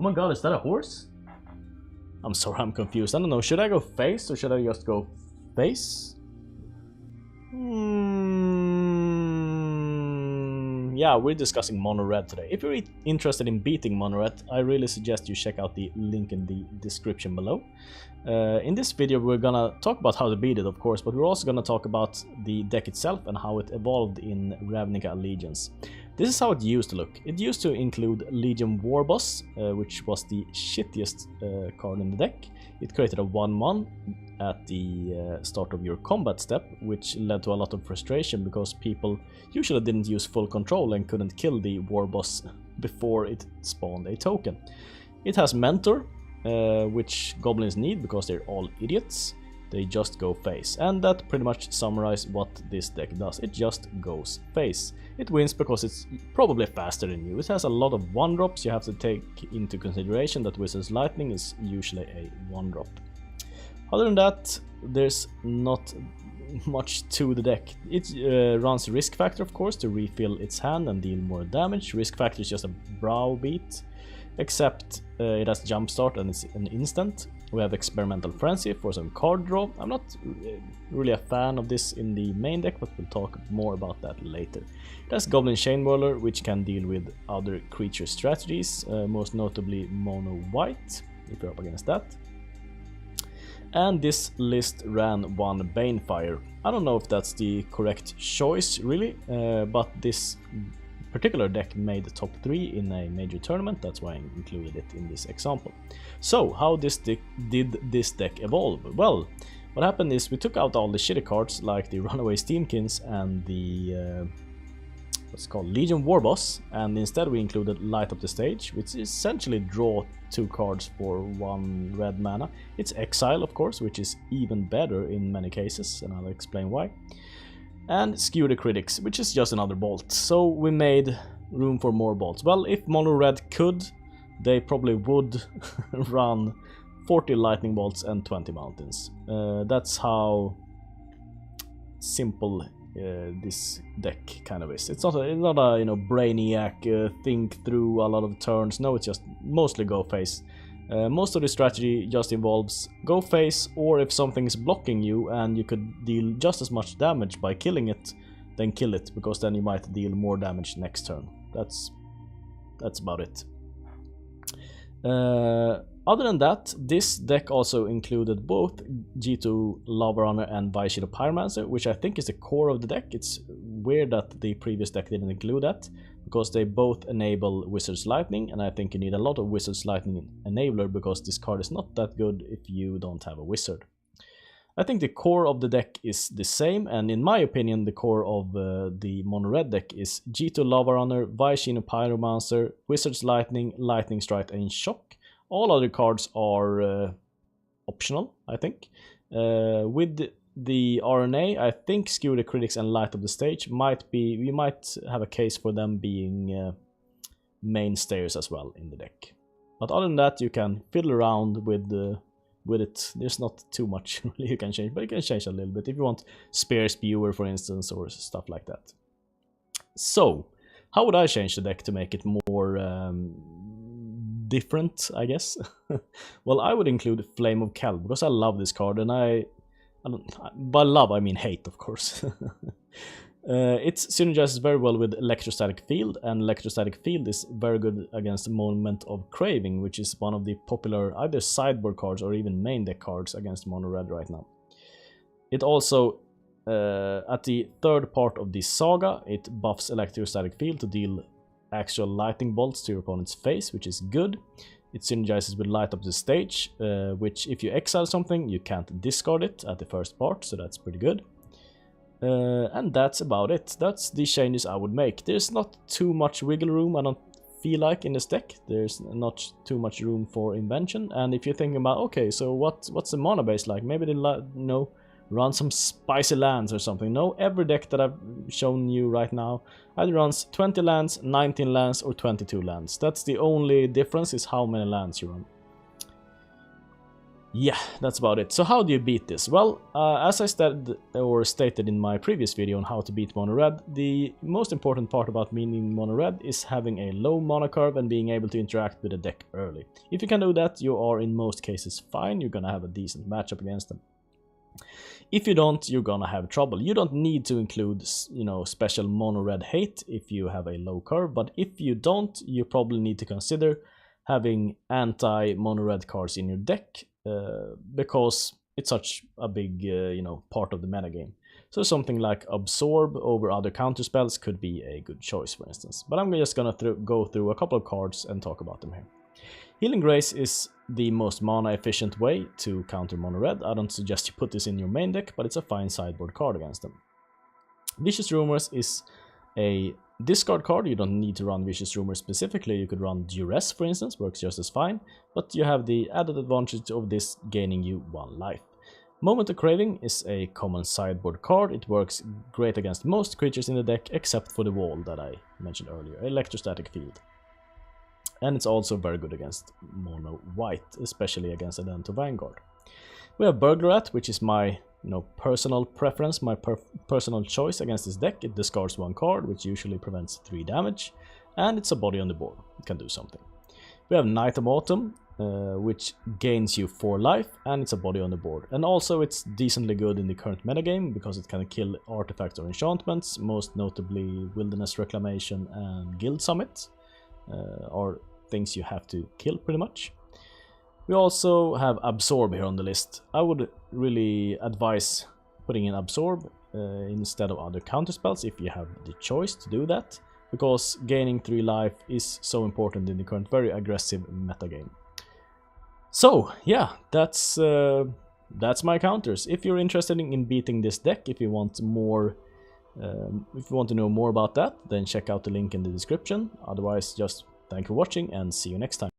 Oh my god, is that a horse? I'm sorry, I'm confused. I don't know, should I go face or should I just go face? Yeah, we're discussing mono red today. If you're interested in beating mono red, I really suggest you check out the link in the description below. In this video we're gonna talk about how to beat it, of course, but we're also gonna talk about the deck itself and how it evolved in Ravnica Legions. This is how it used to look. It used to include Legion Warboss, which was the shittiest card in the deck. It created a 1/1 at the start of your combat step, which led to a lot of frustration because people usually didn't use full control and couldn't kill the Warboss before it spawned a token. It has Mentor, which goblins need because they're all idiots. They just go face, and that pretty much summarizes what this deck does. It just goes face. It wins because it's probably faster than you. It has a lot of 1-drops. You have to take into consideration that Wizard's Lightning is usually a 1-drop. Other than that, there's not much to the deck. It runs Risk Factor, of course, to refill its hand and deal more damage. Risk Factor is just a browbeat, except it has Jumpstart and it's an instant. We have Experimental Frenzy for some card draw. I'm not really a fan of this in the main deck, but we'll talk more about that later. It has Goblin Chainwhirler, which can deal with other creature strategies, most notably mono white, if you're up against that. And this list ran one Banefire. I don't know if that's the correct choice, really, but this particular deck made the top 3 in a major tournament. That's why I included it in this example. So, how did this deck evolve? Well, what happened is we took out all the shitty cards like the Runaway Steamkins and the what's called Legion Warboss, and instead we included Light Up the Stage, which essentially draw 2 cards for 1 red mana. It's Exile, of course, which is even better in many cases, and I'll explain why. And Skewer the Critics, which is just another bolt. So we made room for more bolts. Well, if mono red could, they probably would run 40 lightning bolts and 20 mountains. That's how simple this deck kind of is. It's not a you know, brainiac think through a lot of turns. No, it's just mostly go face. Most of the strategy just involves go face, or if something is blocking you and you could deal just as much damage by killing it, then kill it, because then you might deal more damage next turn. That's about it. Other than that, this deck also included both Ghitu Lavarunner and Viashino Pyromancer, which I think is the core of the deck. It's weird that the previous deck didn't include that, because they both enable Wizard's Lightning, and I think you need a lot of Wizard's Lightning enabler, because this card is not that good if you don't have a wizard. I think the core of the deck is the same, and in my opinion the core of the mono red deck is Ghitu Lavarunner, Viashino Pyromancer, Wizard's Lightning, Lightning Strike and Shock. All other cards are optional, I think. With the RNA, I think Skewer the Critics and Light Up the Stage might be, we might have a case for them being mainstays as well in the deck. But other than that, you can fiddle around with it. There's not too much really you can change, but you can change a little bit if you want Spear Spewer, for instance, or stuff like that. So, how would I change the deck to make it more different, I guess? Well, I would include Flame of Kel, because I love this card, and by love I mean hate, of course. It synergizes very well with Electrostatic Field, and Electrostatic Field is very good against Moment of Craving, which is one of the popular either sideboard cards or even main deck cards against mono red right now. It also, at the third part of the saga, it buffs Electrostatic Field to deal actual lightning bolts to your opponent's face, which is good. It synergizes with Light Up the Stage, which if you exile something, you can't discard it at the first part, so that's pretty good. And that's about it. That's the changes I would make. There's not too much wiggle room, I don't feel like, in this deck. There's not too much room for invention. And if you're thinking about, okay, so what's the mana base like? Maybe they run some spicy lands or something. No, every deck that I've shown you right now either runs 20 lands, 19 lands, or 22 lands. That's the only difference, is how many lands you run. Yeah, that's about it. So how do you beat this? Well, as I stated in my previous video on how to beat mono red, the most important part about beating mono red is having a low mana curve and being able to interact with the deck early. If you can do that, you are in most cases fine, you're gonna have a decent matchup against them. If you don't, you're gonna have trouble. You don't need to include, you know, special mono red hate if you have a low curve, but if you don't, you probably need to consider having anti-mono red cards in your deck, because it's such a big, you know, part of the metagame. So something like Absorb over other counter spells could be a good choice, for instance. But I'm just gonna go through a couple of cards and talk about them here. Healing Grace is the most mana efficient way to counter mono red. I don't suggest you put this in your main deck, but it's a fine sideboard card against them. Vicious Rumors is a discard card. You don't need to run Vicious Rumors specifically. You could run Duress, for instance, works just as fine, but you have the added advantage of this gaining you 1 life. Moment of Craving is a common sideboard card. It works great against most creatures in the deck except for the wall that I mentioned earlier, Electrostatic Field. And it's also very good against mono white, especially against Adento Vanguard. We have Burglarat, which is my personal preference, my personal choice against this deck. It discards 1 card, which usually prevents 3 damage, and it's a body on the board. It can do something. We have Night of Autumn, which gains you 4 life, and it's a body on the board. And also it's decently good in the current metagame, because it can kill artifacts or enchantments, most notably Wilderness Reclamation and Guild Summit, are things you have to kill pretty much. We also have Absorb here on the list. I would really advise putting in Absorb instead of other counterspells if you have the choice to do that, because gaining 3 life is so important in the current very aggressive metagame. So yeah, that's my counters. If you're interested in beating this deck, if you want more, if you want to know more about that, then check out the link in the description. Otherwise, just thank you for watching and see you next time.